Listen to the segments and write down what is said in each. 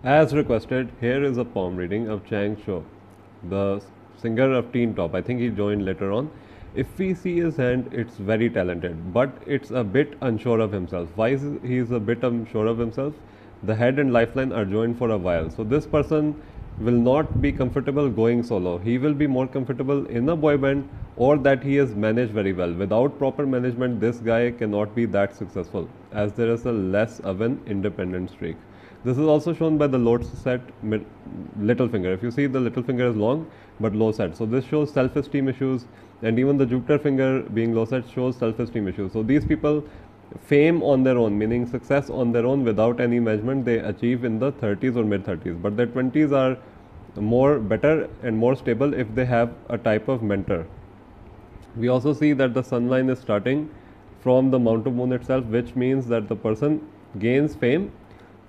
As requested, here is a poem reading of Changjo, the singer of Teen Top. I think he joined later on. If we see his hand, it's very talented, but it's a bit unsure of himself. Why is he is a bit unsure of himself? The head and lifeline are joined for a while. So this person will not be comfortable going solo. He will be more comfortable in a boy band or that he has managed very well. Without proper management, this guy cannot be that successful as there is a less of an independent streak. This is also shown by the low set little finger. If you see, the little finger is long but low set. So this shows self-esteem issues, and even the Jupiter finger being low set shows self-esteem issues. So these people, fame on their own, meaning success on their own without any measurement, they achieve in the 30s or mid 30s. But their 20s are more better and more stable if they have a type of mentor. We also see that the sun line is starting from the mount of moon itself, which means that the person gains fame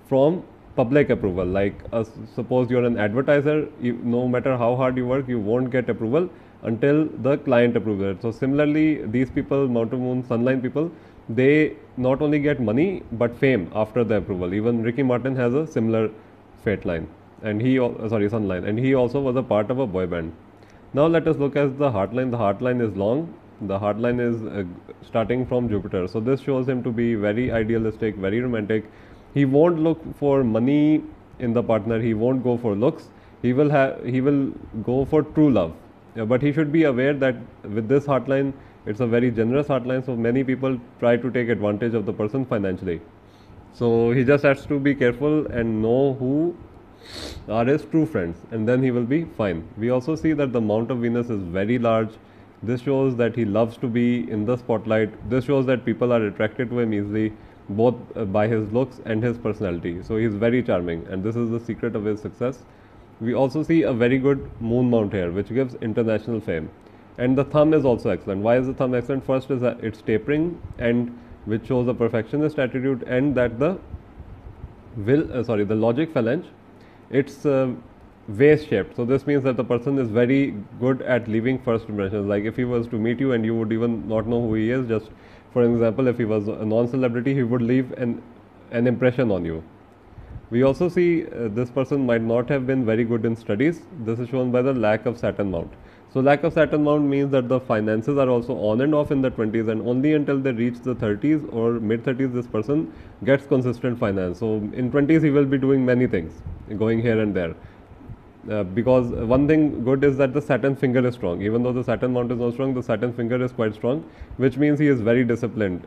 from public approval. Like suppose you're an advertiser, no matter how hard you work, you won't get approval until the client approves it. So similarly, these people, mount of moon, sunline people, they not only get money but fame after the approval. Even Ricky Martin has a similar fate line, and sunline, and he also was a part of a boy band. Now let us look at the heart line. The heart line is long. The heart line is starting from Jupiter. So this shows him to be very idealistic, very romantic. He won't look for money in the partner. He won't go for looks. He will go for true love. Yeah, but he should be aware that with this heart line, it's a very generous heart line. So many people try to take advantage of the person financially. So he just has to be careful and know who are his true friends, and then he will be fine. We also see that the mount of Venus is very large. This shows that he loves to be in the spotlight. This shows that people are attracted to him easily, both by his looks and his personality. So he is very charming, and this is the secret of his success. We also see a very good moon mount here, which gives international fame. And the thumb is also excellent. Why is the thumb excellent? First is that it's tapering, and which shows a perfectionist attitude, and that the the logic phalange, it's vase shaped. So this means that the person is very good at leaving first impressions. Like if he was to meet you and you would even not know who he is, just for example, if he was a non-celebrity, he would leave an impression on you. We also see this person might not have been very good in studies. This is shown by the lack of Saturn mount. So lack of Saturn mount means that the finances are also on and off in the 20s, and only until they reach the 30s or mid 30s this person gets consistent finance. So in 20s he will be doing many things, going here and there. Because one thing good is that the Saturn finger is strong. Even though the Saturn mount is not strong, the Saturn finger is quite strong, which means he is very disciplined.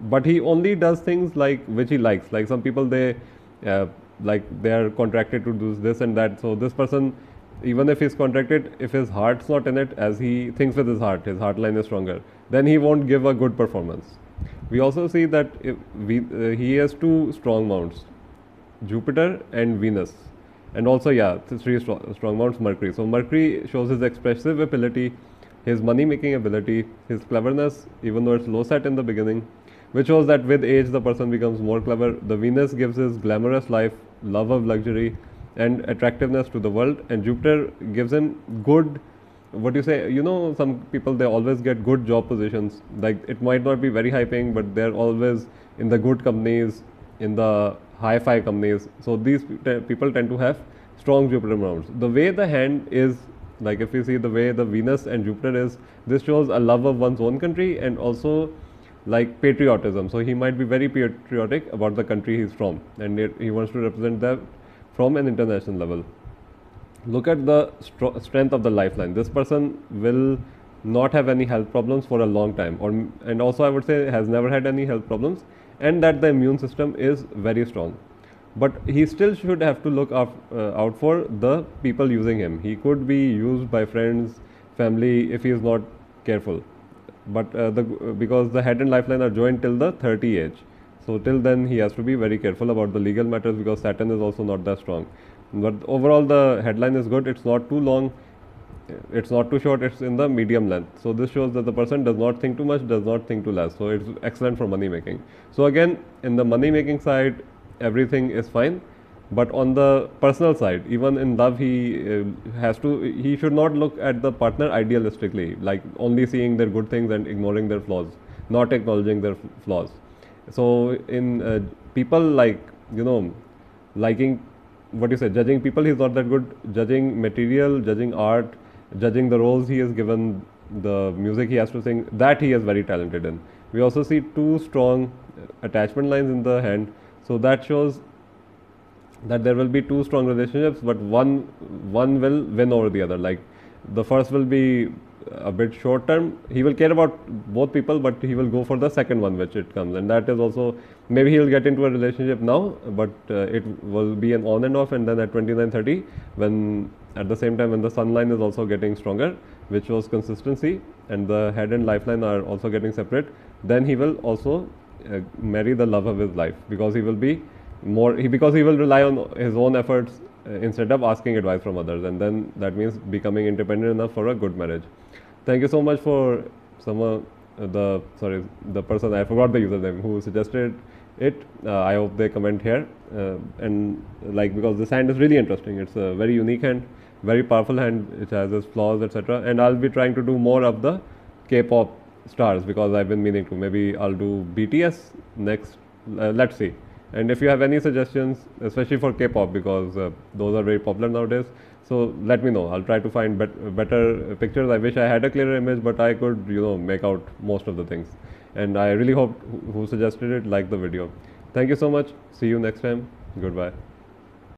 But he only does things like which he likes. Like some people, uh, they are contracted to do this and that. So this person, even if he's contracted, if his heart's not in it, as he thinks with his heart line is stronger, then he won't give a good performance. We also see that he has two strong mounts, Jupiter and Venus, and also three strong mounts, Mercury. So Mercury shows his expressive ability, his money making ability, his cleverness, even though it's low set in the beginning, which shows that with age the person becomes more clever. The Venus gives his glamorous life, love of luxury, and attractiveness to the world, and Jupiter gives him good, what you say, some people, they always get good job positions. Like it might not be very high paying, but they're always in the good companies, in the hi-fi companies. So these people tend to have strong Jupiter mounts. The way the hand is, like if you see the way the Venus and Jupiter is, this shows a love of one's own country and also like patriotism. So he might be very patriotic about the country he's from, and he wants to represent that from an international level. Look at the strength of the lifeline. This person will not have any health problems for a long time, and also I would say has never had any health problems, and that the immune system is very strong. But he still should have to look out for the people using him. He could be used by friends, family, if he is not careful. But because the head and lifeline are joined till the 30 age, so till then he has to be very careful about the legal matters, because Saturn is also not that strong. But overall the headline is good. It's not too long, it's not too short, it's in the medium length. So this shows that the person does not think too much, does not think too less. So it's excellent for money making. So again, in the money making side, everything is fine. But on the personal side, even in love, he should not look at the partner idealistically, like only seeing their good things and ignoring their flaws, not acknowledging their flaws. So in people, like liking what do you say, judging people. He's not that good judging material, judging art, judging the roles he is given, the music he has to sing. That he is very talented in. We also see two strong attachment lines in the hand, so that shows that there will be two strong relationships, but one will win over the other. Like the first will be a bit short term. He will care about both people, but he will go for the second one, which it comes, and that is also maybe he will get into a relationship now, but it will be an on and off, and then at 29:30, when at the same time when the sun line is also getting stronger, which shows consistency, and the head and lifeline are also getting separate, then he will also marry the love of his life, because he will be because he will rely on his own efforts instead of asking advice from others, and then that means becoming independent enough for a good marriage. Thank you so much for someone the person, I forgot the username, who suggested it. I hope they comment here, and like, because this hand is really interesting. It's a very unique hand, very powerful hand. It has its flaws, etc. And I'll be trying to do more of the K-pop stars, because I've been meaning to. Maybe I'll do BTS next. Let's see. And if you have any suggestions, especially for K-pop, because those are very popular nowadays, so let me know. I'll try to find better pictures. I wish I had a clearer image, but I could, make out most of the things. And I really hope who suggested it liked the video. Thank you so much. See you next time. Goodbye.